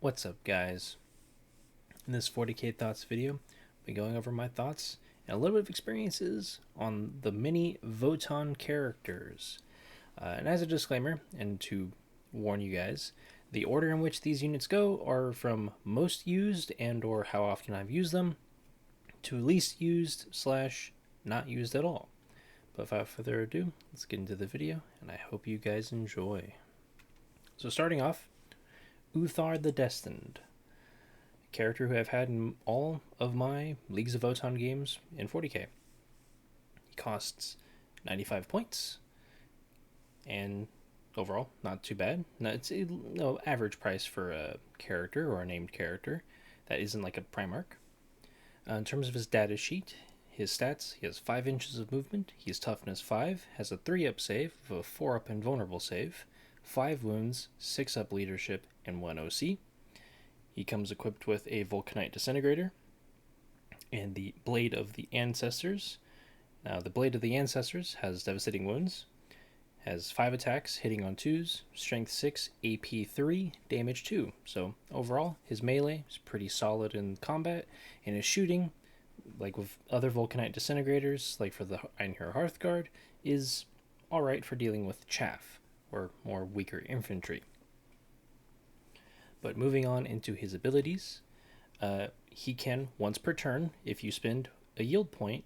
What's up, guys? In this 40k thoughts video, I'll be going over my thoughts and a little bit of experiences on the mini Votann characters. And as a disclaimer, and to warn you guys, the order in which these units go are from most used and or how often I've used them to least used slash not used at all. But without further ado, let's get into the video, and I hope you guys enjoy. So starting off, Uthar The Destined, character who I've had in all of my Leagues of Votann games in 40k. He costs 95 points, and overall, not too bad. It's average price for a character or a named character that isn't like a Primarch. In terms of his data sheet, his stats, he has 5 inches of movement, he has toughness 5, has a 3-up save, with a 4-up invulnerable save, 5 wounds, 6-up leadership, and 1 OC. He comes equipped with a Vulcanite Disintegrator and the Blade of the Ancestors. Now, the Blade of the Ancestors has devastating wounds, has 5 attacks, hitting on 2s, strength 6, AP 3, damage 2. So overall, his melee is pretty solid in combat, and his shooting, like with other Vulcanite Disintegrators, like for the Einhyr Hearthguard, is alright for dealing with chaff, or more weaker infantry. But moving on into his abilities, he can, once per turn, if you spend a yield point,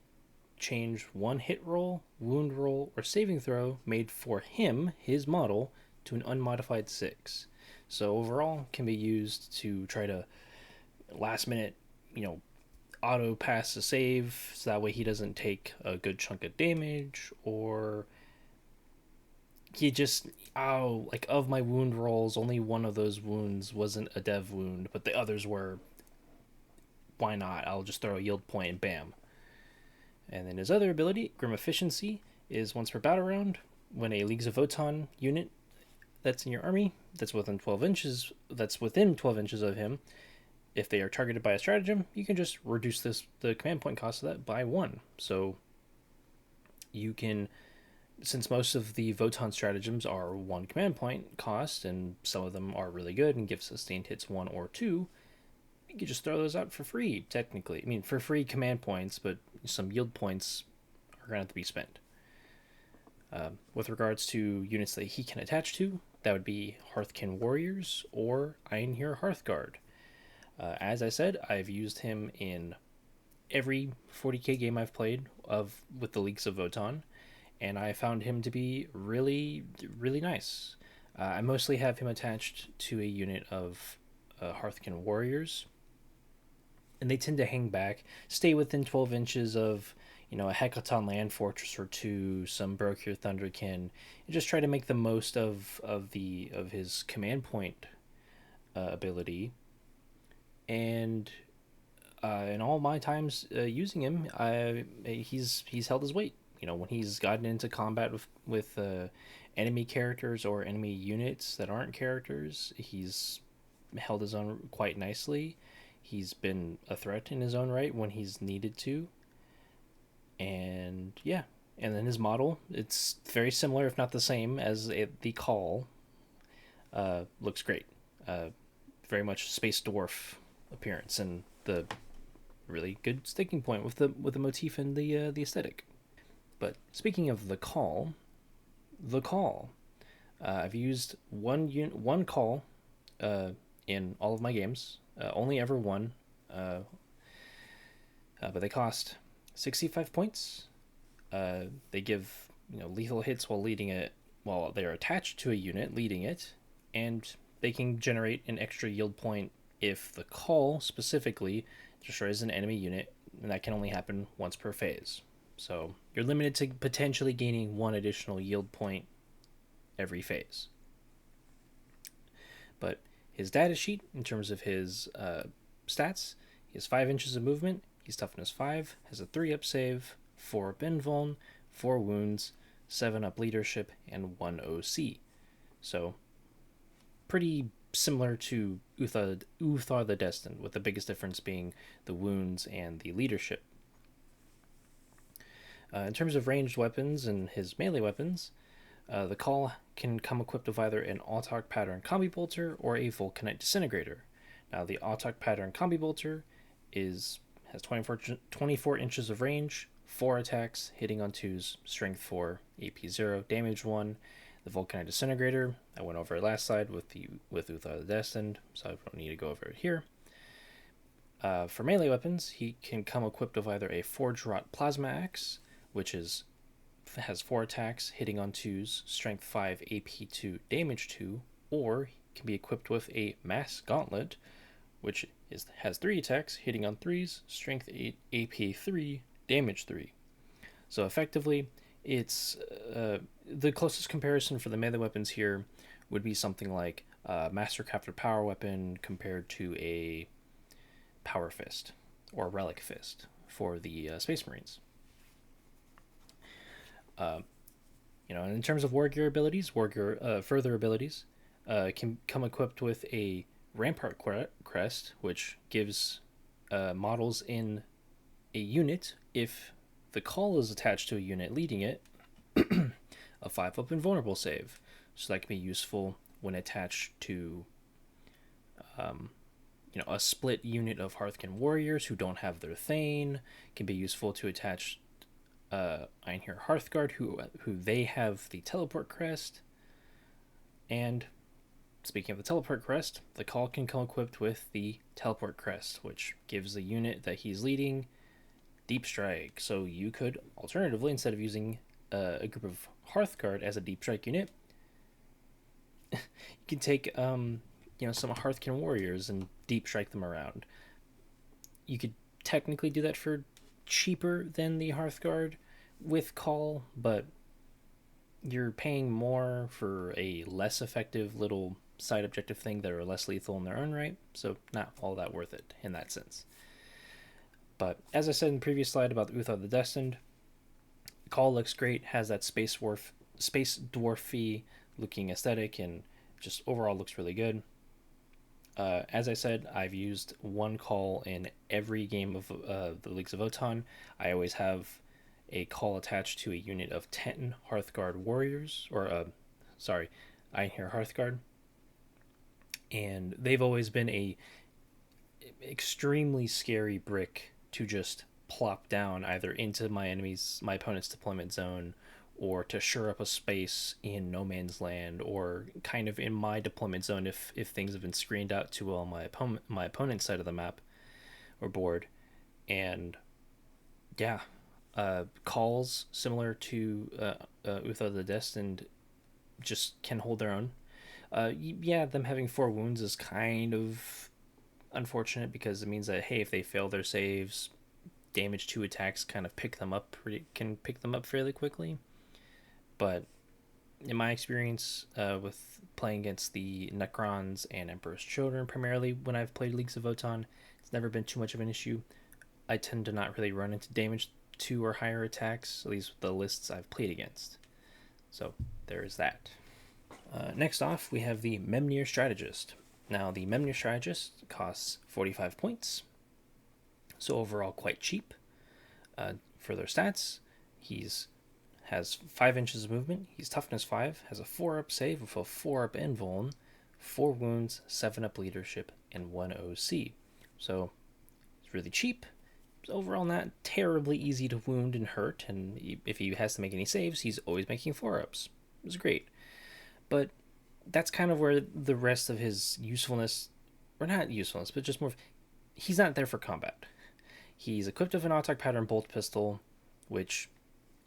change one hit roll, wound roll, or saving throw made for him, his model, to an unmodified 6. So overall, can be used to try to last minute, auto pass a save, so that way he doesn't take a good chunk of damage, or he just, of my wound rolls, only one of those wounds wasn't a dev wound, but the others were. Why not? I'll just throw a yield point and bam. And then his other ability, Grim Efficiency, is once per battle round, when a Leagues of Votann unit that's in your army, that's within 12 inches of him, if they are targeted by a stratagem, you can just reduce the command point cost of that by 1. So you can, since most of the Votann stratagems are 1 command point cost, and some of them are really good and give sustained hits 1 or 2, you can just throw those out for free, technically. I mean, for free command points, but some yield points are going to have to be spent. With regards to units that he can attach to, that would be Hearthkin Warriors or Einhyr Hearthguard. As I said, I've used him in every 40k game I've played with the Leagues of Votann, and I found him to be really, really nice. I mostly have him attached to a unit of Hearthkin Warriors, and they tend to hang back, stay within 12 inches of, a Hecaton Land Fortress or 2, some Brokhyr Thunderkin, and just try to make the most of his command point ability. And in all my times using him, he's held his weight. When he's gotten into combat with enemy characters or enemy units that aren't characters, he's held his own quite nicely. He's been a threat in his own right when he's needed to. And yeah, and then his model, it's very similar, if not the same, as the Kahl. Looks great. Very much space dwarf appearance, and the really good sticking point with the motif and the aesthetic. But speaking of the Kahl, I've used one Kahl in all of my games, only ever one, but they cost 65 points. They give lethal hits while they're attached to a unit leading it, and they can generate an extra yield point if the Kahl specifically destroys an enemy unit, and that can only happen once per phase. So you're limited to potentially gaining 1 additional yield point every phase. But his data sheet, in terms of his stats, he has 5 inches of movement, he's toughness 5, has a 3-up save, 4-up invuln, 4 wounds, 7-up leadership, and 1 OC. So pretty similar to Uthar the Destined, with the biggest difference being the wounds and the leadership. In terms of ranged weapons and his melee weapons, the Kahl can come equipped with either an Autarch Pattern Combi Bolter or a Vulcanite Disintegrator. Now the Autok pattern Combi Bolter has 24 inches of range, 4 attacks, hitting on 2s, strength 4, AP 0, damage 1. The Vulcanite Disintegrator, I went over it last slide with Uthar The Destined, so I don't need to go over it here. For melee weapons, he can come equipped with either a Forge Wrought Plasma Axe, which has 4 attacks, hitting on 2s, strength 5, AP 2, damage 2, or he can be equipped with a Mass Gauntlet, which has 3 attacks, hitting on 3s, strength 8, AP 3, damage 3. So effectively, it's the closest comparison for the melee weapons here would be something like Master Crafted Power Weapon compared to a Power Fist or Relic Fist for the Space Marines. And in terms of war gear abilities, further abilities can come equipped with a Rampart Crest, which gives models in a unit, if the Kahl is attached to a unit leading it, a 5-up invulnerable save. So that can be useful when attached to a split unit of Hearthkin warriors who don't have their Thane. Can be useful to attach Einhyr Hearthguard, who they have the Teleport Crest. And speaking of the Teleport Crest, the Kahl can come equipped with the Teleport Crest, which gives the unit that he's leading Deep Strike. So you could, alternatively, instead of using a group of Hearthguard as a Deep Strike unit, you can take some Hearthkin warriors and Deep Strike them around. You could technically do that for cheaper than the Hearthguard with Kahl, but you're paying more for a less effective little side objective thing that are less lethal in their own right, so not all that worth it in that sense. But as I said in the previous slide about Uthar The Destined, Kahl looks great, has that space dwarfy looking aesthetic, and just overall looks really good. As I said, I've used one Kahl in every game of the Leagues of Votann. I always have a Kahl attached to a unit of 10 Hearthguard warriors, Einhyr Hearthguard. And they've always been a extremely scary brick to just plop down either into my opponent's deployment zone, or to shore up a space in no man's land, or kind of in my deployment zone if things have been screened out too well on my opponent's side of the map or board. And yeah, Kahls similar to Uthar The Destined just can hold their own. Them having 4 wounds is kind of unfortunate, because it means that, hey, if they fail their saves, damage 2 attacks kind of can pick them up fairly quickly. But in my experience with playing against the Necrons and Emperor's Children, primarily when I've played Leagues of Votann, it's never been too much of an issue. I tend to not really run into damage 2 or higher attacks, at least with the lists I've played against. So there is that. Next off, we have the Memnyr Strategist. Now, the Memnyr Strategist costs 45 points, so overall quite cheap. For their stats, has 5 inches of movement, he's toughness 5, has a 4-up save with a 4-up invuln, 4 wounds, 7-up leadership, and 1 OC. So it's really cheap. It's overall not terribly easy to wound and hurt, and if he has to make any saves, he's always making 4-ups. It's great. But that's kind of where the rest of his usefulness, or not usefulness, but just more, he's not there for combat. He's equipped with an Autok pattern bolt pistol, which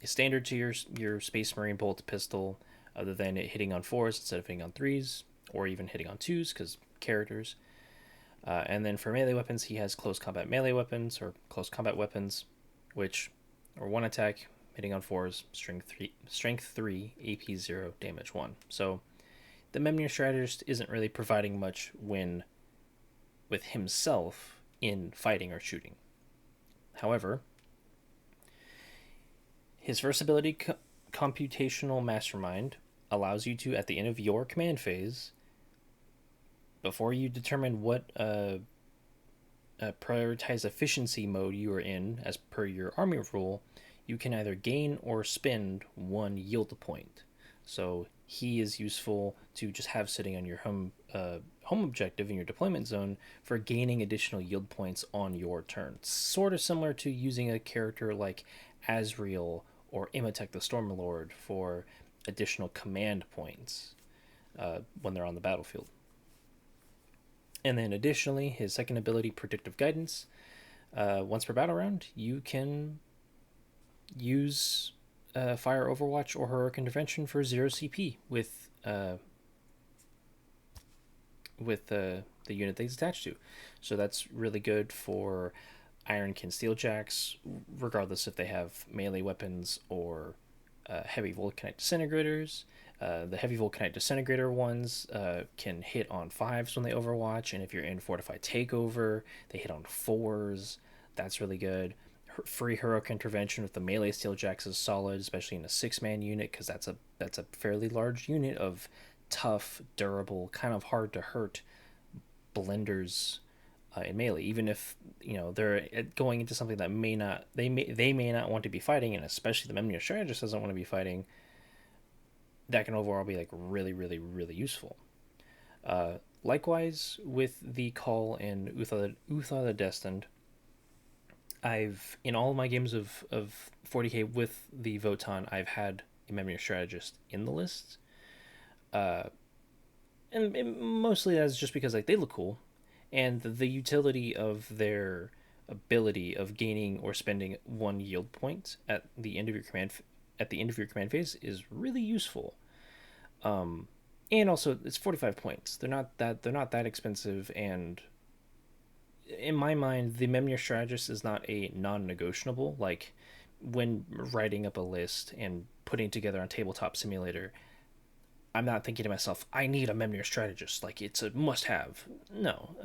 is standard to your Space Marine bolt pistol, other than it hitting on 4s instead of hitting on 3s, or even hitting on 2s, because characters. And then for melee weapons, he has close combat melee weapons, or close combat weapons, which are 1 attack, hitting on 4s, strength 3, AP 0, damage 1. So the Memnyr Strategist isn't really providing much with himself in fighting or shooting. However, his first ability, Computational Mastermind, allows you to, at the end of your command phase, before you determine what prioritize efficiency mode you are in as per your army rule, you can either gain or spend 1 yield point. So he is useful to just have sitting on your home home objective in your deployment zone for gaining additional yield points on your turn. Sort of similar to using a character like Azrael or Imhotep the Stormlord for additional command points when they're on the battlefield. And then additionally, his second ability, Predictive Guidance. Once per battle round, you can use Fire Overwatch or Heroic Intervention for 0 CP with the unit that he's attached to. So that's really good for Ironkin Steeljacks, regardless if they have melee weapons or heavy Vulcanite Disintegrators. The heavy Vulcanite Disintegrator ones can hit on 5s when they overwatch, and if you're in Fortified Takeover, they hit on 4s. That's really good. Free Heroic Intervention with the melee Steeljacks is solid, especially in a 6-man unit, because that's a fairly large unit of tough, durable, kind of hard to hurt blenders in melee. Even if they're going into something that they may not want to be fighting, and especially the Memnyr Strategist doesn't want to be fighting, that can overall be like really, really, really useful. Likewise with the Kahl and Uthar the Destined, I've in all of my games of 40k with the Votann, I've had a Memnyr Strategist in the list, and mostly that's just because like they look cool, and the utility of their ability of gaining or spending 1 yield point at the end of your command phase is really useful. And also it's 45 points. They're not that expensive, and in my mind, the Memnyr Strategist is not a non-negotiable. Like when writing up a list and putting together on Tabletop Simulator, I'm not thinking to myself, I need a Memnyr Strategist. Like it's a must-have. No,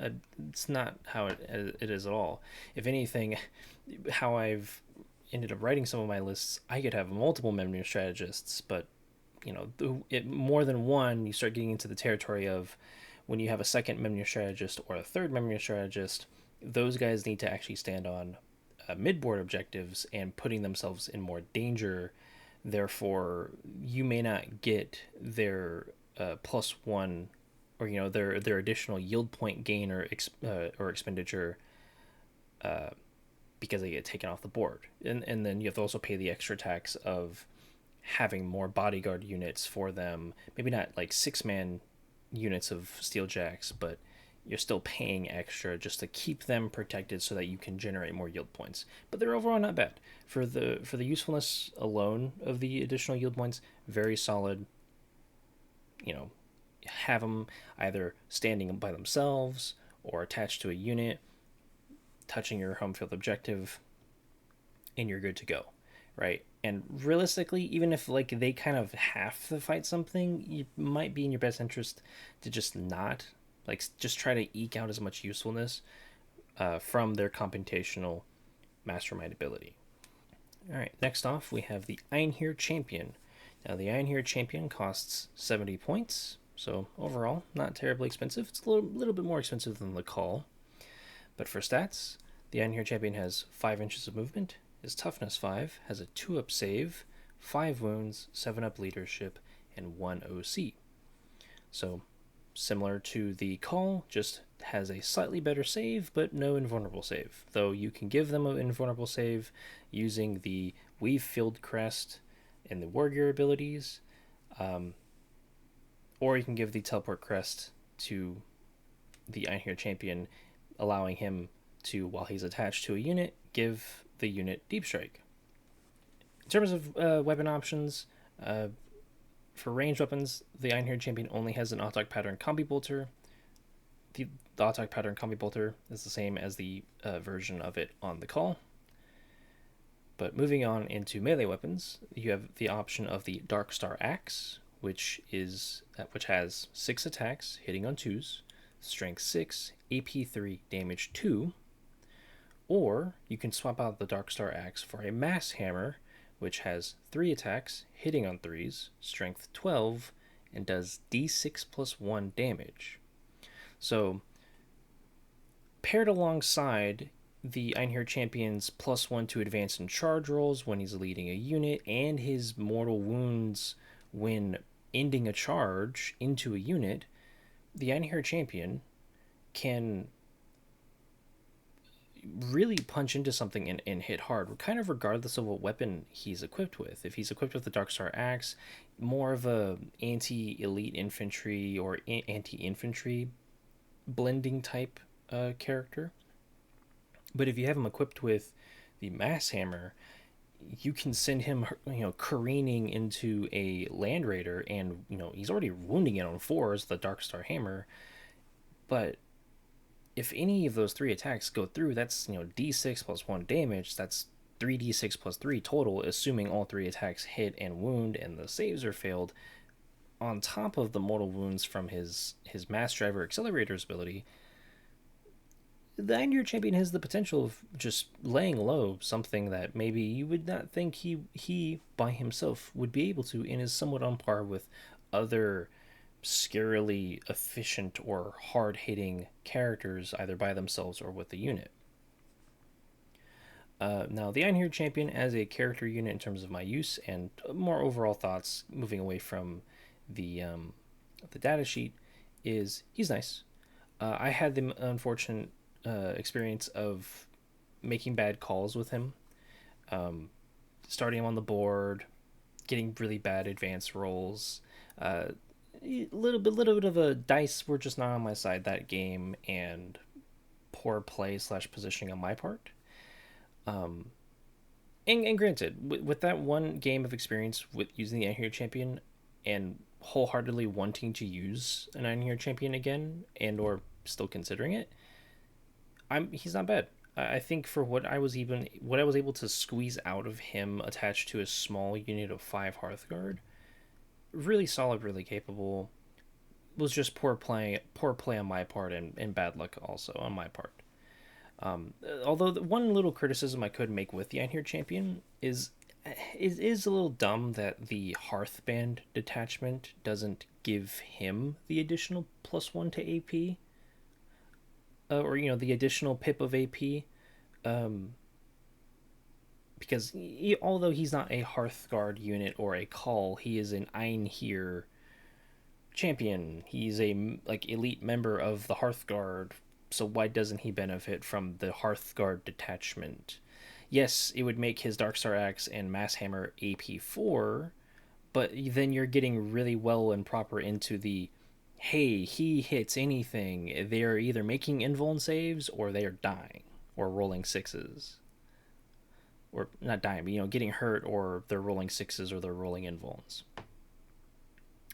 it's not how it is at all. If anything, how I've ended up writing some of my lists, I could have multiple Memnyr Strategists, but more than one, you start getting into the territory of when you have a second Memnyr Strategist or a third Memnyr Strategist, those guys need to actually stand on mid-board objectives and putting themselves in more danger. Therefore, you may not get their +1 or their additional yield point gain or expenditure because they get taken off the board, and then you have to also pay the extra tax of having more bodyguard units for them. Maybe not like 6-man units of Steeljacks, but you're still paying extra just to keep them protected so that you can generate more yield points. But they're overall not bad for the usefulness alone of the additional yield points. Very solid. Have them either standing by themselves or attached to a unit, touching your home field objective, and you're good to go, right? And realistically, even if like they kind of have to fight something, it might be in your best interest to just not, like, just try to eke out as much usefulness from their computational mastermind ability. All right, next off we have the Einhyr Champion. Now the Einhyr Champion costs 70 points, so overall not terribly expensive. It's a little bit more expensive than the Kahl. But for stats, the Einhyr Champion has 5 inches of movement, is toughness 5, has a 2-up save, 5 wounds, 7-up leadership, and 1 OC. So similar to the Kahl, just has a slightly better save, but no invulnerable save. Though you can give them an invulnerable save using the Weave Field Crest and the Wargear abilities, or you can give the Teleport Crest to the Einhyr Champion, allowing him to, while he's attached to a unit, give the unit Deep Strike. In terms of weapon options, for ranged weapons, the Einhyr Champion only has an Autok Pattern Combi Bolter. The Autok Pattern Combi Bolter is the same as the version of it on the Kahl. But moving on into melee weapons, you have the option of the Darkstar Axe, which has 6 attacks, hitting on 2s, strength 6, AP 3, damage 2. Or you can swap out the Darkstar Axe for a Mass Hammer, which has 3 attacks, hitting on 3s, strength 12, and does d6 plus 1 damage. So, paired alongside the Einhyr Champion's +1 to advance and charge rolls when he's leading a unit, and his mortal wounds when ending a charge into a unit, the Einhyr Champion can really punch into something and hit hard, kind of regardless of what weapon he's equipped with. If he's equipped with the Darkstar Axe, more of a anti-elite infantry or anti-infantry blending type character. But if you have him equipped with the Mass Hammer, you can send him, careening into a Land Raider, and he's already wounding it on fours, the Darkstar Hammer. But if any of those three attacks go through, that's d6 plus 1 damage. That's 3d6 plus 3 total, assuming all three attacks hit and wound and the saves are failed, on top of the mortal wounds from his Mass Driver Accelerator's ability. The Einhyr Champion has the potential of just laying low something that maybe you would not think he by himself would be able to, and is somewhat on par with other scarily efficient or hard-hitting characters, either by themselves or with the unit. Now, the Einhyr Champion as a character unit, in terms of my use and more overall thoughts, moving away from the data sheet, is he's nice. I had the unfortunate experience of making bad calls with him, starting him on the board, getting really bad advance rolls. Little bit of a dice were just not on my side that game, and poor play / positioning on my part. And granted, with that one game of experience with using the Einhyr Champion, and wholeheartedly wanting to use an Einhyr Champion again, and or still considering it, he's not bad. I think for what I was able to squeeze out of him attached to a small unit of 5 Hearthguard, really solid, really capable. Was just poor play on my part, and bad luck also on my part. Although the one little criticism I could make with the Einhyr Champion is a little dumb that the Hearthband detachment doesn't give him the additional +1 to AP, or the additional pip of AP, because although he's not a Hearthguard unit or a Kahl, he is an Einhyr Champion. He's a elite member of the Hearthguard, so why doesn't he benefit from the Hearthguard detachment? Yes, it would make his Darkstar Axe and Mass Hammer AP4, but then you're getting really well and proper into the, hey, he hits anything, they're either making invuln saves or they are dying or rolling sixes. Or not dying, but getting hurt, or they're rolling sixes or they're rolling invulns.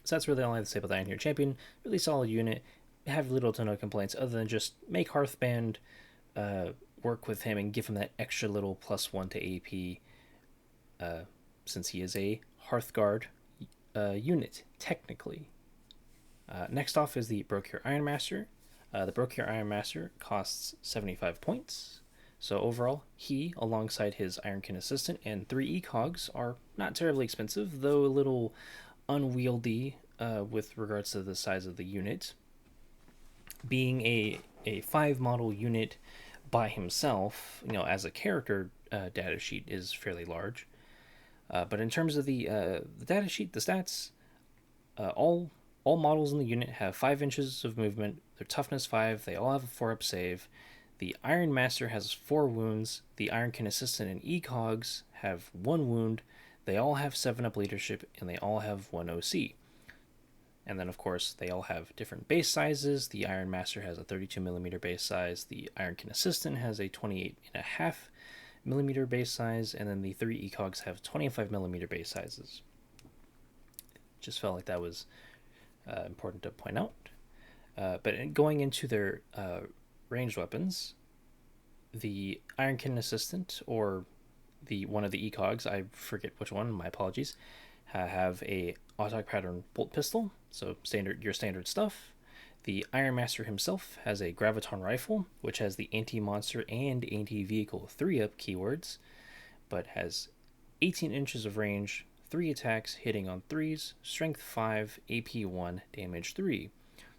So that's really all I have to say about the Einhyr Champion. Really solid unit. Have little to no complaints other than just make Hearthband work with him and give him that extra little +1 to AP, since he is a Hearthguard unit, technically. Next off is the Brokhyr Iron-Master. The Brokhyr Iron-Master costs 75 points. So overall, he, alongside his Ironkin assistant and 3 ecogs, are not terribly expensive, though a little unwieldy with regards to the size of the unit. Being a 5 model unit by himself, as a character data sheet is fairly large. But in terms of the data sheet, the stats, all models in the unit have 5 inches of movement. They're toughness 5. They all have a 4-up save. The Iron Master has 4 wounds. The Ironkin assistant and ecogs have 1 wound. They all have 7-up leadership, and they all have 1 OC. And then, of course, they all have different base sizes. The Iron Master has a 32mm base size. The Ironkin Assistant has a 28.5mm base size. And then the 3 ecogs have 25mm base sizes. Just felt like that was important to point out. But going into their ranged weapons, the Ironkin Assistant, or one of the ecogs, I forget which one, my apologies, have a automatic pattern bolt pistol, so your standard stuff. The Iron Master himself has a graviton rifle, which has the anti-monster and anti-vehicle 3-up keywords, but has 18 inches of range, 3 attacks, hitting on 3s, strength 5, AP 1, damage 3.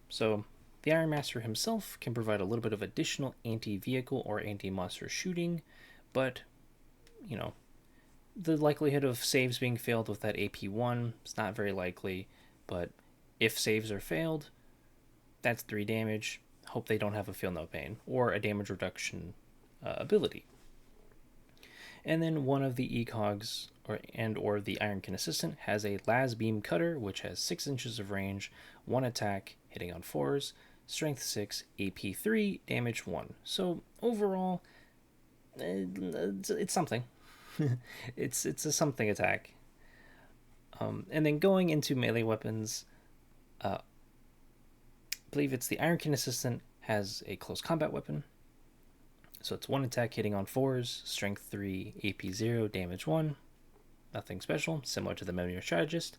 So the Iron Master himself can provide a little bit of additional anti-vehicle or anti-monster shooting, but, the likelihood of saves being failed with that AP1 is not very likely, but if saves are failed, That's 3 damage. Hope they don't have a feel no pain or a damage reduction ability. And then one of the ECOGs or the Ironkyn Assistant has a Las Beam Cutter, which has 6 inches of range, 1 attack, hitting on 4s, strength 6, AP 3, damage 1. So overall, it's something. it's a something attack. And then going into melee weapons, I believe it's the Ironkyn Assistant has a close combat weapon. So it's 1 attack hitting on 4s, strength 3, AP 0, damage 1. Nothing special, similar to the Memnyr Strategist.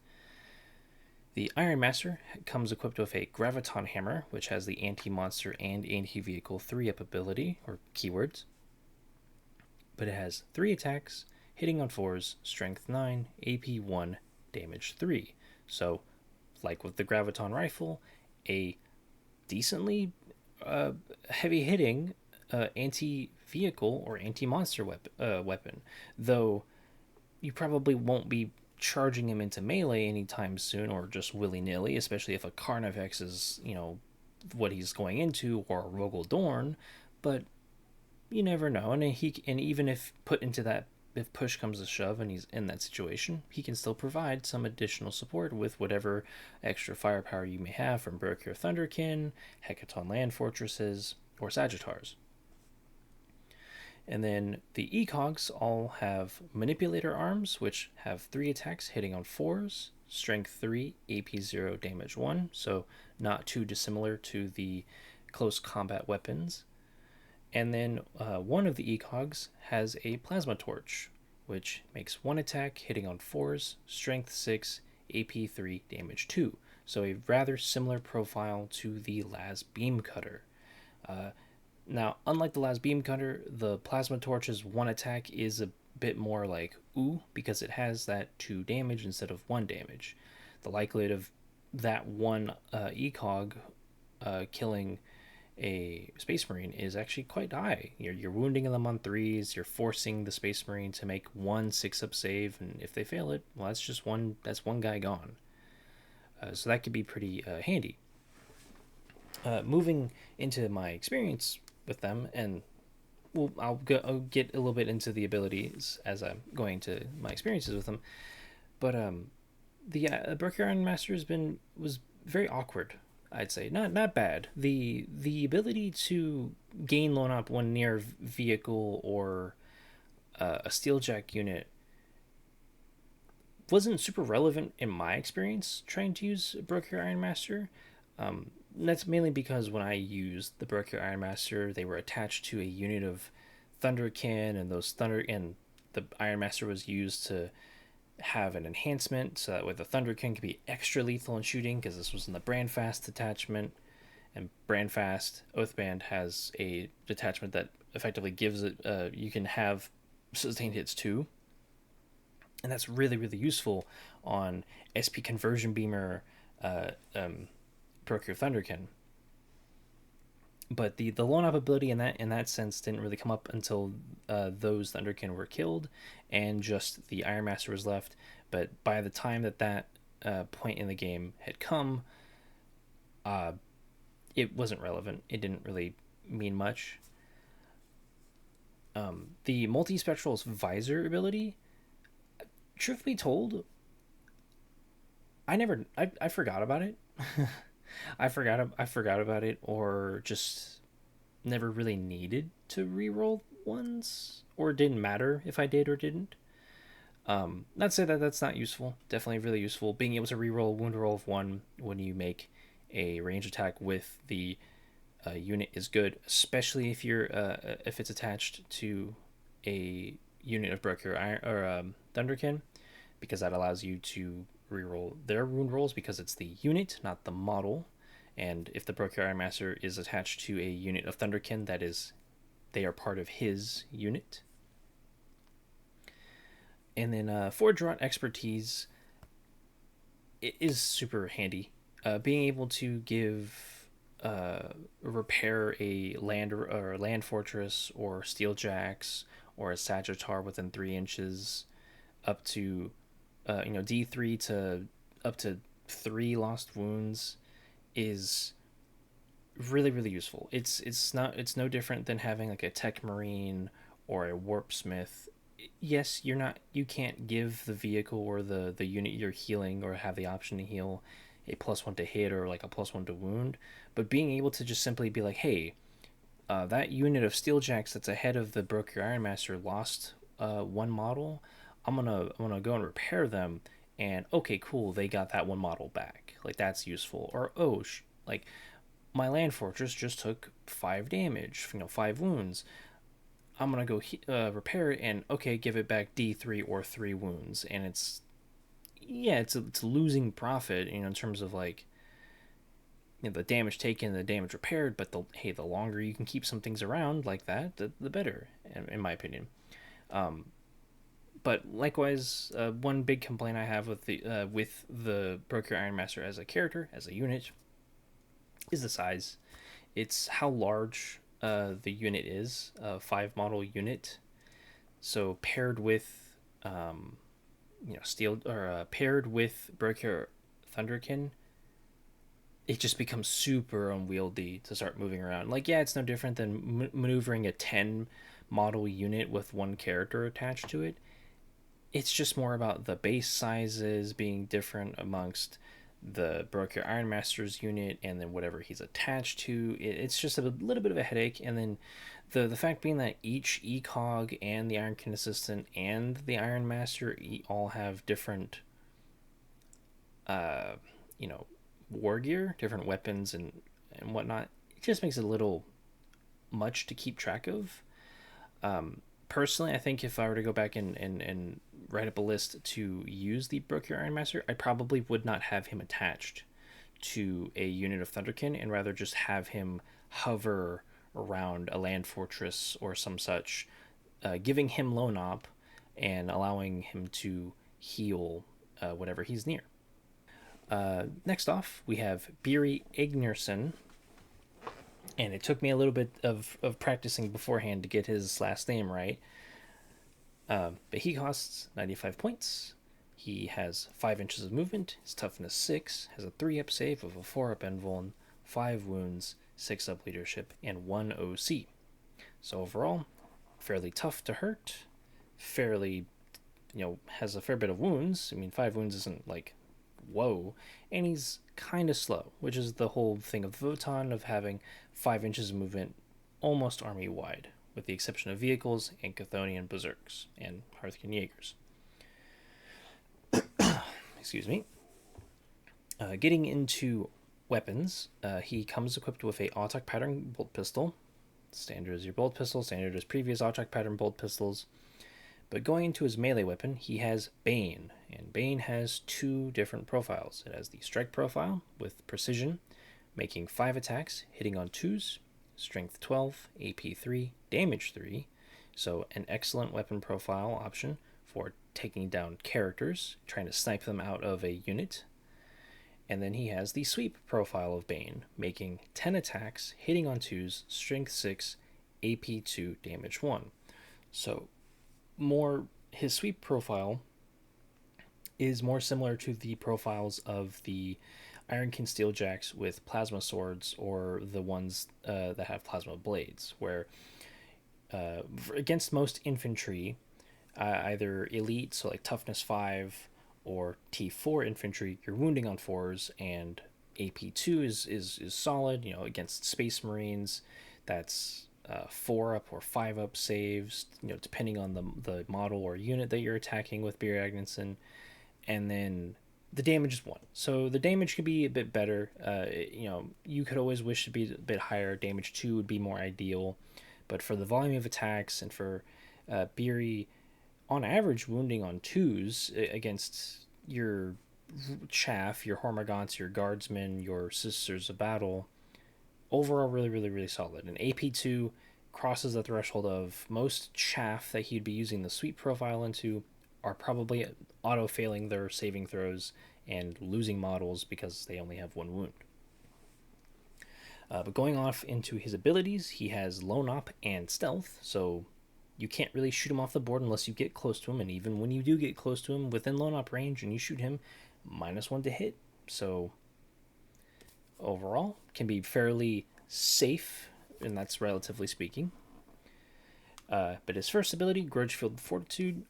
The Iron-Master comes equipped with a Graviton Hammer, which has the Anti-Monster and Anti-Vehicle 3-up ability, or keywords. But it has 3 attacks, hitting on 4s, strength 9, AP 1, damage 3. So, like with the Graviton Rifle, a decently heavy-hitting anti-vehicle or anti-monster weapon. Though you probably won't be charging him into melee anytime soon, or just willy-nilly, especially if a Carnifex is, what he's going into, or a Rogel Dorn. But you never know, and even if put into that, if push comes to shove and he's in that situation, he can still provide some additional support with whatever extra firepower you may have from Brokhyr Thunderkin, Hecaton Land Fortresses, or Sagittars. And then the ECOGs all have Manipulator Arms, which have 3 attacks hitting on 4s, strength 3, AP 0, damage 1, so not too dissimilar to the close combat weapons. And then one of the ECOGs has a Plasma Torch, which makes 1 attack hitting on 4s, strength 6, AP 3, damage 2. So a rather similar profile to the Las Beam Cutter. Now, unlike the Las Beam Cutter, the Plasma Torch's 1 attack is a bit more like ooh, because it has that 2 damage instead of 1 damage. The likelihood of that one ECOG killing a Space Marine is actually quite high. You're wounding them on 3s, you're forcing the Space Marine to make 1 6-up save, and if they fail it, well, that's one guy gone. So that could be pretty handy. Moving into my experience with them, and I'll get a little bit into the abilities as I'm going to my experiences with them. But the Brokhyr Iron-Master was very awkward, I'd say. Not bad. The ability to gain lone up one near vehicle or a steeljack unit wasn't super relevant in my experience trying to use Brokhyr Iron-Master. That's mainly because when I used the Brokhyr Iron-Master, they were attached to a unit of Thunderkin, and the Iron-Master was used to have an enhancement so that way the Thunderkin could be extra lethal in shooting, because this was in the Brandfast detachment, and Brandfast Oathband has a detachment that effectively gives it you can have sustained hits too, and that's really, really useful on SP Conversion Beamer Brokhyr Thunderkin. But the lone up ability in that sense didn't really come up until those Thunderkin were killed and just the Iron-Master was left. But by the time that point in the game had come, it wasn't relevant. It didn't really mean much. The Multispectral's Visor ability, truth be told, I forgot about it. I forgot about it, or just never really needed to reroll ones, or it didn't matter if I did or didn't. Not to say that that's not useful. Definitely really useful. Being able to reroll a wound roll of 1 when you make a range attack with the unit is good, especially if if it's attached to a unit of Brokhyr Thunderkin, because that allows you to reroll their wound rolls because it's the unit, not the model. And if the Brokhyr Iron-Master is attached to a unit of Thunderkin, that is, they are part of his unit. And then Forge Rot Expertise is super handy. Being able to give repair a land fortress or steeljacks or a Sagittar within 3 inches, up to D3 to up to 3 lost wounds, is really really useful. It's no different than having like a tech marine or a warp smith. Yes, you can't give the vehicle or the unit you're healing or have the option to heal a +1 to hit or like a +1 to wound, but being able to just simply be like, hey, that unit of steeljacks that's ahead of the Brokhyr Iron-Master lost one model. I'm gonna go and repair them, and okay, cool, they got that one model back. Like that's useful. Or oh, like my land fortress just took 5 damage, 5 wounds. I'm gonna go repair it, and okay, give it back D3 or 3 wounds, and it's losing profit, in terms of like the damage taken, the damage repaired, but the longer you can keep some things around like that, the better, in my opinion. Um, but likewise, one big complaint I have with the Brokhyr Iron-Master as a character, as a unit, is the size. It's how large the unit is, a 5 model unit. So paired with steel, or paired with Brokhyr Thunderkin, it just becomes super unwieldy to start moving around. Like, yeah, it's no different than maneuvering a 10 model unit with one character attached to it. It's just more about the base sizes being different amongst the Brokhyr Iron-Master's unit and then whatever he's attached to. It's just a little bit of a headache. And then the fact being that each ECOG and the Ironkyn Assistant and the Iron-Master all have different, uh, you know, war gear, different weapons and whatnot. It just makes it a little much to keep track of. Personally, I think if I were to go back and write up a list to use the Brokhyr Iron-Master, I probably would not have him attached to a unit of Thunderkin and rather just have him hover around a land fortress or some such, giving him lone op and allowing him to heal whatever he's near. Next off, we have Buri Aegnirssen, and it took me a little bit of practicing beforehand to get his last name right. But he costs 95 points. He has 5 inches of movement, his toughness 6, has a 3-up save of a 4-up invuln, 5 wounds, 6-up leadership, and 1 OC. So overall, fairly tough to hurt, fairly, has a fair bit of wounds. I mean, 5 wounds isn't like, whoa. And he's kind of slow, which is the whole thing of Votann, of having 5 inches of movement almost army wide, with the exception of vehicles and Chthonian berserks and Hearthkin Jaegers. Excuse me. Getting into weapons, he comes equipped with a Autok pattern bolt pistol. Standard as your bolt pistol, standard as previous Autok pattern bolt pistols. But going into his melee weapon, he has Bane, and Bane has 2 different profiles. It has the strike profile with precision, making 5 attacks, hitting on 2s, strength 12, AP 3, damage 3, so an excellent weapon profile option for taking down characters, trying to snipe them out of a unit. And then he has the sweep profile of Bane, making 10 attacks, hitting on 2s, strength 6, AP 2, damage 1. So his sweep profile is more similar to the profiles of the Ironkyn Steeljacks with plasma swords, or the ones that have plasma blades, where against most infantry, either elite, so like toughness 5, or T4 infantry, you're wounding on 4s, and AP2 is solid. Against Space Marines, that's 4-up or 5-up saves, depending on the model or unit that you're attacking with Buri Aegnirssen. And then the damage is 1. So the damage could be a bit better. You could always wish to be a bit higher. Damage 2 would be more ideal. But for the volume of attacks, and for Buri, on average, wounding on 2s against your chaff, your Hormagaunts, your guardsmen, your sisters of battle, overall really, really, really solid. And AP2 crosses the threshold of most chaff that he'd be using the sweep profile into are probably auto-failing their saving throws and losing models because they only have 1 wound. But going off into his abilities, he has Lone Op and Stealth, so you can't really shoot him off the board unless you get close to him, and even when you do get close to him within Lone Op range and you shoot him, -1 to hit. So overall, can be fairly safe, and that's relatively speaking. But his first ability, Grudge-Filled Fortitude,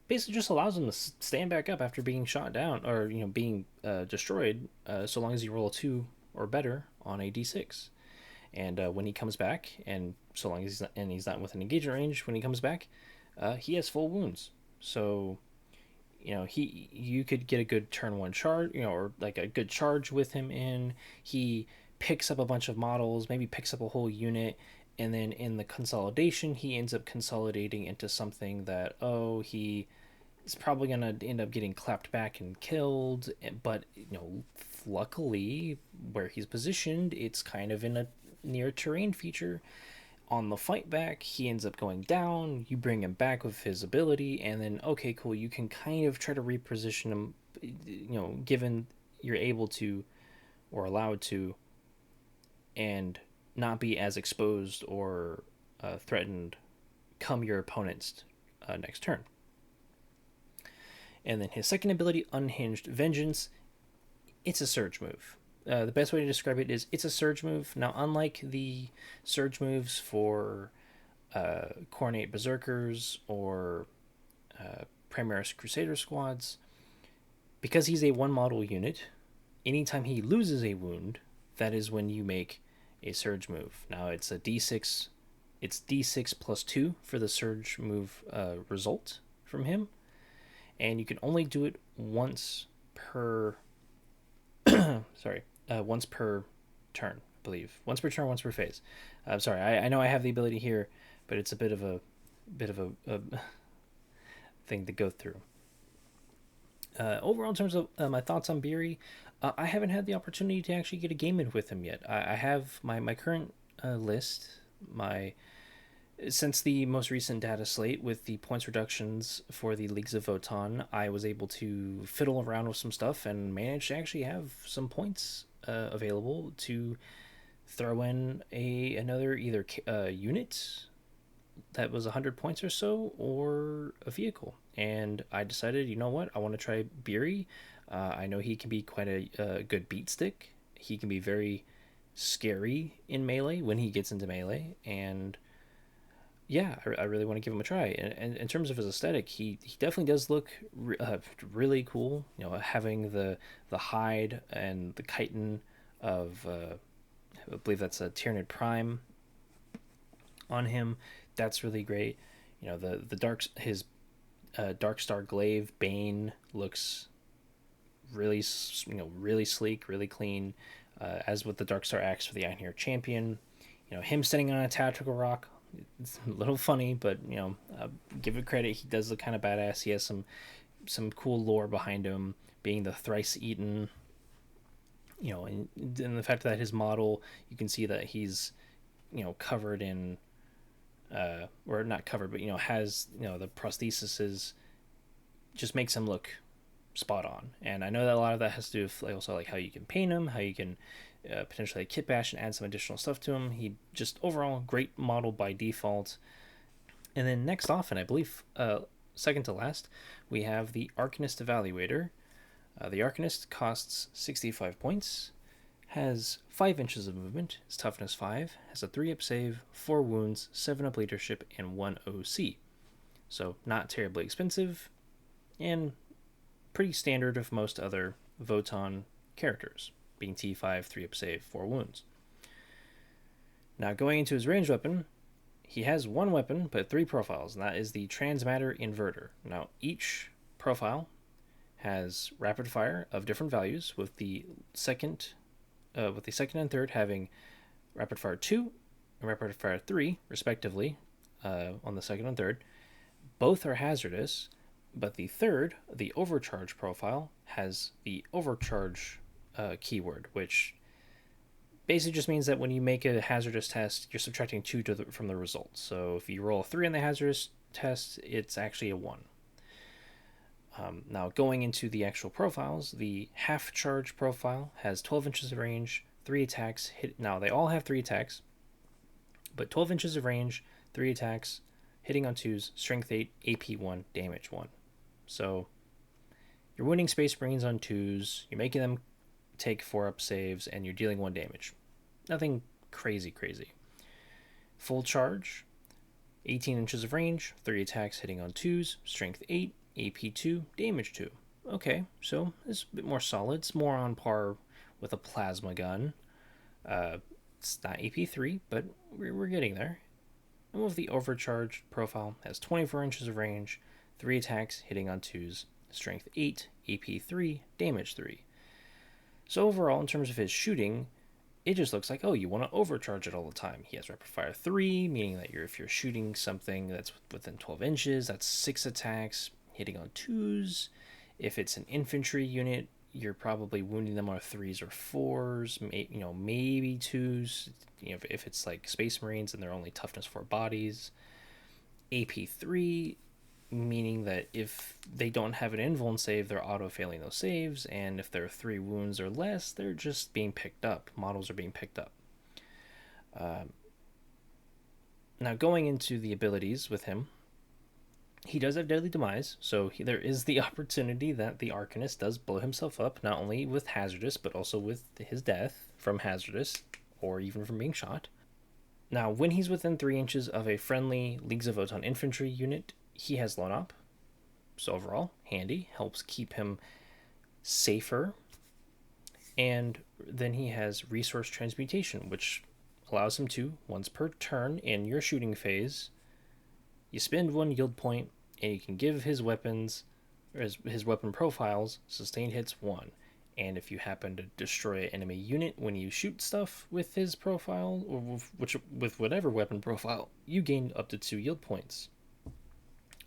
basically just allows him to stand back up after being shot down or being destroyed, so long as you roll a 2 or better on a d6. And when he comes back, and so long as he's not within engagement range, when he comes back, he has full wounds. So you could get a good turn 1 charge, or like a good charge with him in. He picks up a bunch of models, maybe picks up a whole unit, and then in the consolidation, he ends up consolidating into something that, he is probably going to end up getting clapped back and killed. But, luckily, where he's positioned, it's kind of in a near terrain feature. On the fight back, he ends up going down. You bring him back with his ability, and then, okay, cool, you can kind of try to reposition him, given you're able to or allowed to, and not be as exposed or threatened come your opponent's next turn. And then his second ability, Unhinged Vengeance, it's a surge move. The best way to describe it is it's a surge move. Now, unlike the surge moves for Khornate Berserkers or Primaris Crusader squads, because he's a one model unit, anytime he loses a wound, that is when you make a surge move. Now it's a d6. It's d6 plus 2 for the surge move result from him, and you can only do it once per. Once per turn, I believe. Once per turn, once per phase. I'm sorry. I know I have the ability here, but it's a bit of a thing to go through. Overall, in terms of my thoughts on Buri, I haven't had the opportunity to actually get a game in with him yet. I have my current list, since the most recent data slate with the points reductions for the Leagues of Votann, I was able to fiddle around with some stuff and managed to actually have some points available to throw in another either unit that was 100 points or so, or a vehicle. And I decided, you know what, I want to try Buri. I know he can be quite a good beat stick. He can be very scary in melee when he gets into melee, and yeah, I really want to give him a try. And in terms of his aesthetic, he definitely does look really cool. Having the hide and the chitin of, I believe that's a Tyranid Prime on him. That's really great. His Darkstar Glaive Bane looks really really sleek, really clean. As with the Darkstar Axe for the Einhyr Champion, him sitting on a tactical rock. It's a little funny, but give it credit. He does look kind of badass. He has some cool lore behind him, being the thrice eaten. And the fact that his model, you can see that he's, covered in, or not covered, but has the prostheses, just makes him look spot on. And I know that a lot of that has to do with also like how you can paint him, how you can potentially kit bash and add some additional stuff to him. He just overall great model by default. And then next off, and I believe second to last, we have the Arkanyst Evaluator. The Arkanyst costs 65 points, has 5 inches of movement, is toughness 5, has a 3-up save, 4 wounds, 7-up leadership, and 1 OC. So not terribly expensive, and pretty standard of most other Votann characters, being T5, 3-up save, 4 wounds. Now going into his ranged weapon, he has 1 weapon, but 3 profiles, and that is the Transmatter Inverter. Now each profile has rapid fire of different values, with the second and third having rapid fire 2 and rapid fire 3 respectively, on the second and third. Both are hazardous, but the third, the overcharge profile, has the overcharge keyword, which basically just means that when you make a hazardous test, you're subtracting 2 from the result. So if you roll a 3 on the hazardous test, it's actually a 1. Now going into the actual profiles, the half charge profile has 12 inches of range, 3 attacks. Now they all have 3 attacks, but 12 inches of range, 3 attacks, hitting on 2s, strength 8, AP 1, damage 1. So you're winning Space Marines on 2s, you're making them take 4-up saves, and you're dealing 1 damage. Nothing crazy. Full charge, 18 inches of range, 3 attacks hitting on 2s, strength 8, AP 2, damage 2. Okay, so it's a bit more solid. It's more on par with a plasma gun. It's not AP 3, but we're getting there. And with the overcharged profile, has 24 inches of range, 3 attacks hitting on 2s, strength 8, AP 3, damage 3. So overall, in terms of his shooting, it just looks like, oh, you want to overcharge it all the time. He has rapid fire 3, meaning that if you're shooting something that's within 12 inches, that's 6 attacks hitting on 2s. If it's an infantry unit, you're probably wounding them on 3s or 4s, maybe 2s. If it's like Space Marines and they're only toughness 4 bodies. AP 3, meaning that if they don't have an invuln save, they're auto-failing those saves, and if they're 3 wounds or less, they're just being picked up. Models are being picked up. Now, going into the abilities with him, he does have Deadly Demise, so there is the opportunity that the Arkanyst does blow himself up, not only with Hazardous, but also with his death from Hazardous, or even from being shot. Now, when he's within 3 inches of a friendly Leagues of Votann infantry unit, he has Lone Op, so overall, handy, helps keep him safer. And then he has Resource Transmutation, which allows him to, once per turn in your shooting phase, you spend 1 yield point, and you can give his weapons, or his weapon profiles, sustained hits 1. And if you happen to destroy an enemy unit when you shoot stuff with his profile, or with whatever weapon profile, you gain up to 2 yield points.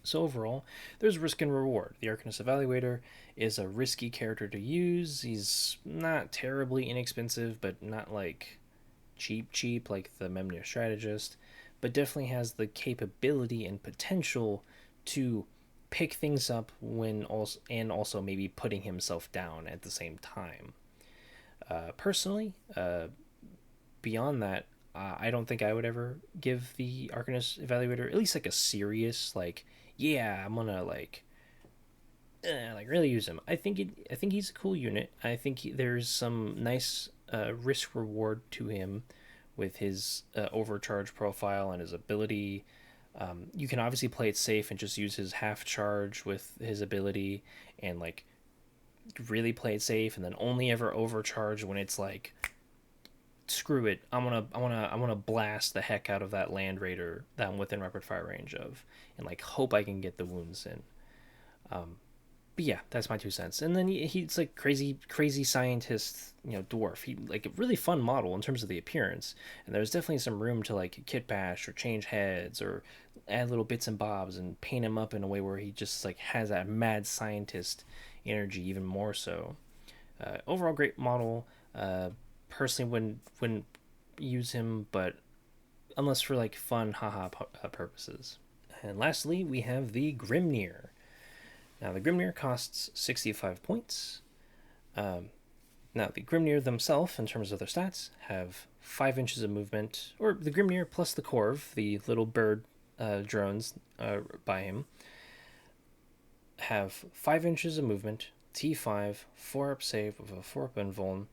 So overall, there's risk and reward. The Arkanyst Evaluator is a risky character to use. He's not terribly inexpensive, but not like cheap like the Memnyr Strategist, but definitely has the capability and potential to pick things up and also maybe putting himself down at the same time. Personally, beyond that, I don't think I would ever give the Arkanyst Evaluator at least like a serious I'm gonna really use him. I think he's a cool unit. I think there's some nice risk reward to him with his overcharge profile and his ability. You can obviously play it safe and just use his half charge with his ability and really play it safe, and then only ever overcharge when it's screw it, I wanna blast the heck out of that land raider that I'm within rapid fire range of, and hope I can get the wounds in. But yeah, that's my 2 cents. And then he's crazy scientist, dwarf. He a really fun model in terms of the appearance, and there's definitely some room to kit bash or change heads or add little bits and bobs and paint him up in a way where he just has that mad scientist energy even more so. Overall, great model. Personally wouldn't use him, but unless for fun haha purposes. And lastly, we have the Grimnyr. Now the Grimnyr costs 65 points. Now the Grimnyr themselves, in terms of their stats, have 5 inches of movement, or the Grimnyr plus the Corv, the little bird drones by him, have 5 inches of movement, T5, 4-up save with a 4-up invuln.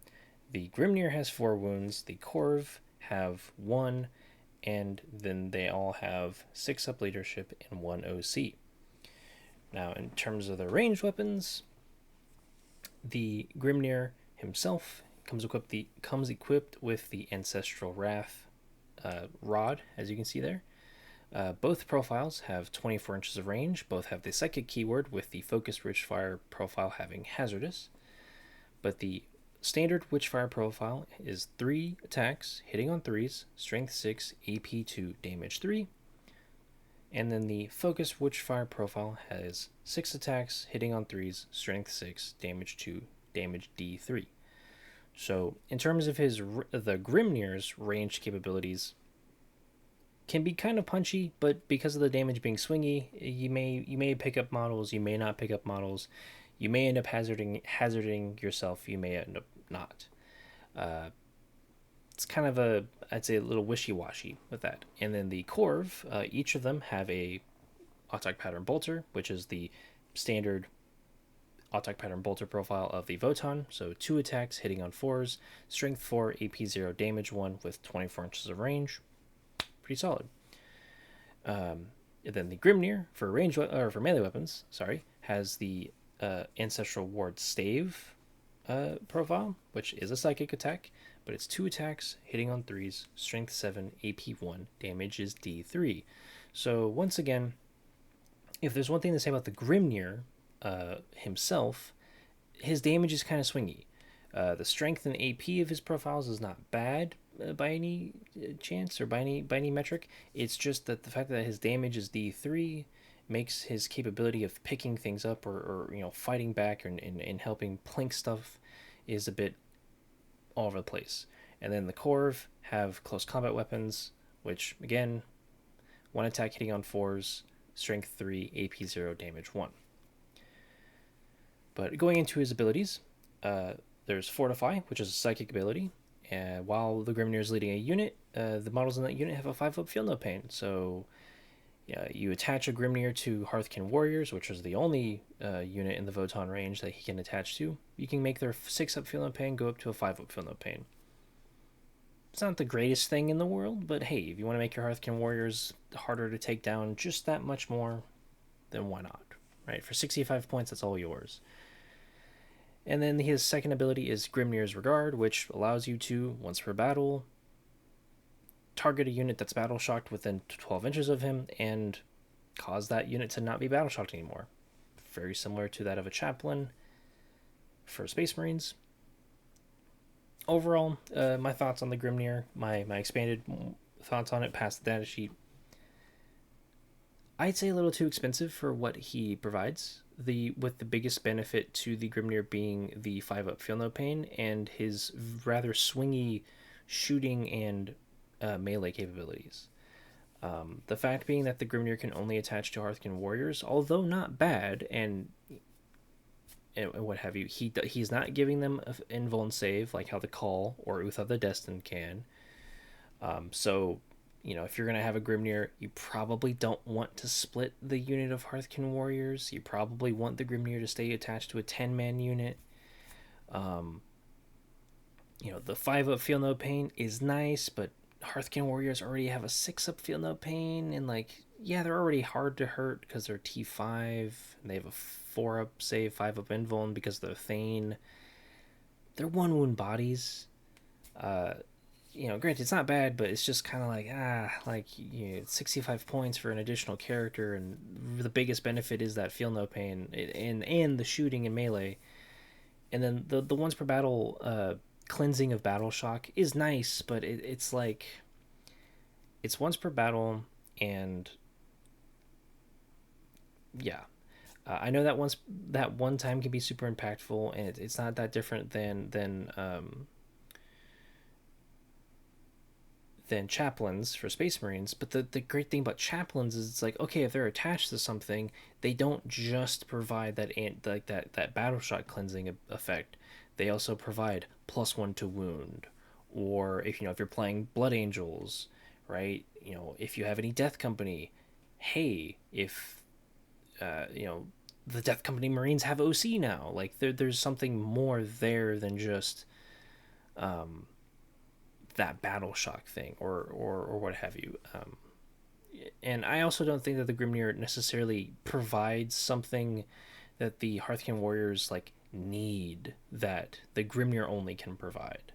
The Grimnyr has 4 wounds, the Corv have 1, and then they all have 6-up leadership and 1 OC. Now, in terms of their ranged weapons, the Grimnyr himself comes equipped with the Ancestral Wrath rod, as you can see there. Both profiles have 24 inches of range. Both have the Psychic keyword, with the Focused Witchfire profile having Hazardous. But the standard Witchfire profile is 3 attacks, hitting on 3s, strength 6, AP 2, damage 3. And then the Focused Witchfire profile has 6 attacks, hitting on 3s, strength 6, damage 2, damage D3. So in terms of the Grimnyr's ranged capabilities, can be kind of punchy, but because of the damage being swingy, you may pick up models, you may not pick up models. You may end up hazarding yourself. You may end up not. It's kind of I'd say a little wishy-washy with that. And then the Corv, each of them have a attack pattern bolter, which is the standard attack pattern bolter profile of the Votann. So 2 attacks hitting on 4s, strength 4, AP 0, damage 1 with 24 inches of range. Pretty solid. And then the Grimnyr for for melee weapons, has the Ancestral Ward Stave profile, which is a psychic attack, but it's 2 attacks hitting on 3s, strength 7, AP 1, damage is D3. So once again, if there's one thing to say about the Grimnyr himself, his damage is kind of swingy. The strength and AP of his profiles is not bad by any chance or by any metric. It's just that the fact that his damage is D3 makes his capability of picking things up or fighting back and helping plink stuff is a bit all over the place. And then the Corv have close combat weapons, which again, 1 attack hitting on 4s, strength 3, AP 0, damage 1. But going into his abilities, there's Fortify, which is a psychic ability. While the Grimnyr is leading a unit, the models in that unit have a 5-up Feel No Pain. So you attach a Grimnyr to Hearthkin Warriors, which is the only unit in the Votann range that he can attach to. You can make their 6-up Feel No Pain go up to a 5-up Feel No Pain. It's not the greatest thing in the world, but hey, if you want to make your Hearthkin Warriors harder to take down just that much more, then why not? Right? For 65 points, that's all yours. And then his second ability is Grimnyr's Regard, which allows you to, once per battle, target a unit that's battle shocked within 12 inches of him and cause that unit to not be battle shocked anymore. Very similar to that of a chaplain for Space Marines. Overall, my thoughts on the Grimnyr, my expanded thoughts on it past the data sheet. I'd say a little too expensive for what he provides. With the biggest benefit to the Grimnyr being the 5-up Feel No Pain and his rather swingy shooting and melee capabilities. The fact being that the Grimnyr can only attach to Hearthkin Warriors, although not bad, and what have you, he's not giving them an invuln save like how the Kahl or Uthar The Destined can. So if you're going to have a Grimnyr, you probably don't want to split the unit of Hearthkin Warriors. You probably want the Grimnyr to stay attached to a 10-man unit. The 5-up Feel No Pain is nice, but Hearthkin Warriors already have a 6-up Feel No Pain, and they're already hard to hurt because they're T5, and they have a 4-up save, 5-up invuln because they're Thane. They're 1-wound bodies. Granted, it's not bad, but it's just kind of 65 points for an additional character, and the biggest benefit is that Feel No Pain and the shooting and melee. And then the once per battle cleansing of battle shock is nice, but it's once per battle, and I know that one time can be super impactful, and it's not that different than chaplains for Space Marines. But the great thing about chaplains is it's okay, if they're attached to something, they don't just provide that battle shock cleansing effect. They also provide +1 to wound, or if you're playing Blood Angels, right? If you have any Death Company, hey, if the Death Company Marines have OC now, there's something more there than just that battle shock thing or what have you. And I also don't think that the Grimnyr necessarily provides something that the Hearthkin Warriors need that the Grimnyr only can provide.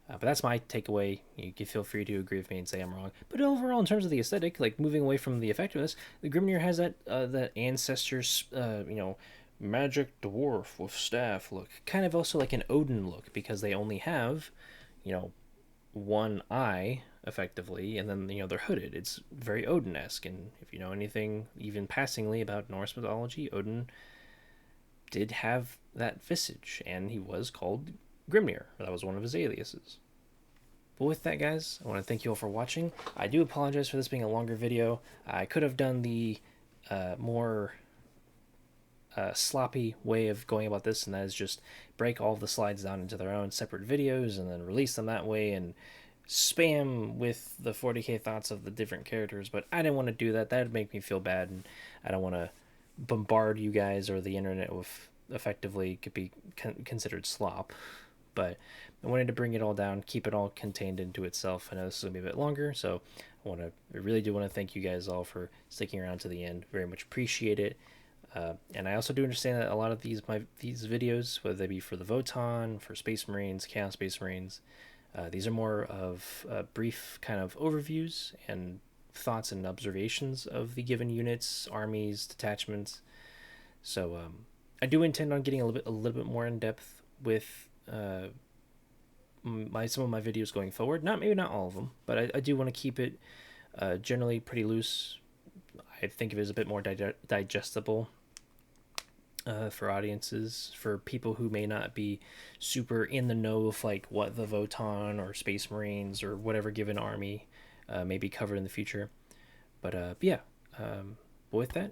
But that's my takeaway. You can feel free to agree with me and say I'm wrong. But overall, in terms of the aesthetic, moving away from the effectiveness, the Grimnyr has that ancestors, magic dwarf with staff look, kind of also like an Odin look, because they only have, one eye effectively, and then they're hooded. It's very Odin-esque, and if you know anything even passingly about Norse mythology, Odin did have that visage, and he was called Grimnyr. That was one of his aliases. But with that, guys, I want to thank you all for watching. I do apologize for this being a longer video. I could have done the more sloppy way of going about this, and that is just break all of the slides down into their own separate videos and then release them that way and spam with the 40k thoughts of the different characters. But I didn't want to do that. That would make me feel bad, and I don't want to bombard you guys or the internet with effectively could be considered slop. But I wanted to bring it all down, keep it all contained into itself. I know this is going to be a bit longer, so I really do want to thank you guys all for sticking around to the end. Very much appreciate it. And I also do understand that a lot of these videos, whether they be for the Votann, for Space Marines, Chaos Space Marines, these are more of brief kind of overviews and thoughts and observations of the given units, armies, detachments. So I do intend on getting a little bit more in depth with some of my videos going forward. Maybe not all of them, but I do want to keep it generally pretty loose. I think of it as a bit more digestible for audiences, for people who may not be super in the know of like what the Votann or Space Marines or whatever given army may be covered in the future. But yeah, but with that,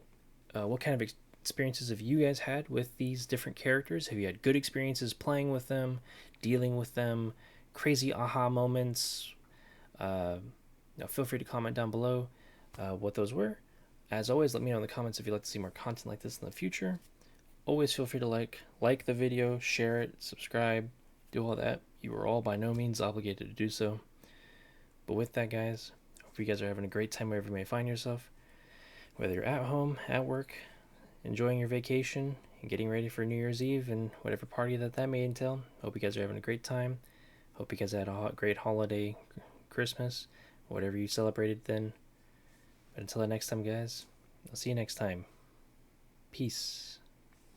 what kind of experiences have you guys had with these different characters? Have you had good experiences playing with them, dealing with them, crazy aha moments? Feel free to comment down below what those were. As always, let me know in the comments if you'd like to see more content like this in the future. Always feel free to like the video, share it, subscribe, do all that. You are all by no means obligated to do so. But with that, guys, hope you guys are having a great time wherever you may find yourself. Whether you're at home, at work, enjoying your vacation, and getting ready for New Year's Eve and whatever party that may entail. Hope you guys are having a great time. Hope you guys had a great holiday, Christmas, whatever you celebrated then. But until the next time, guys, I'll see you next time. Peace.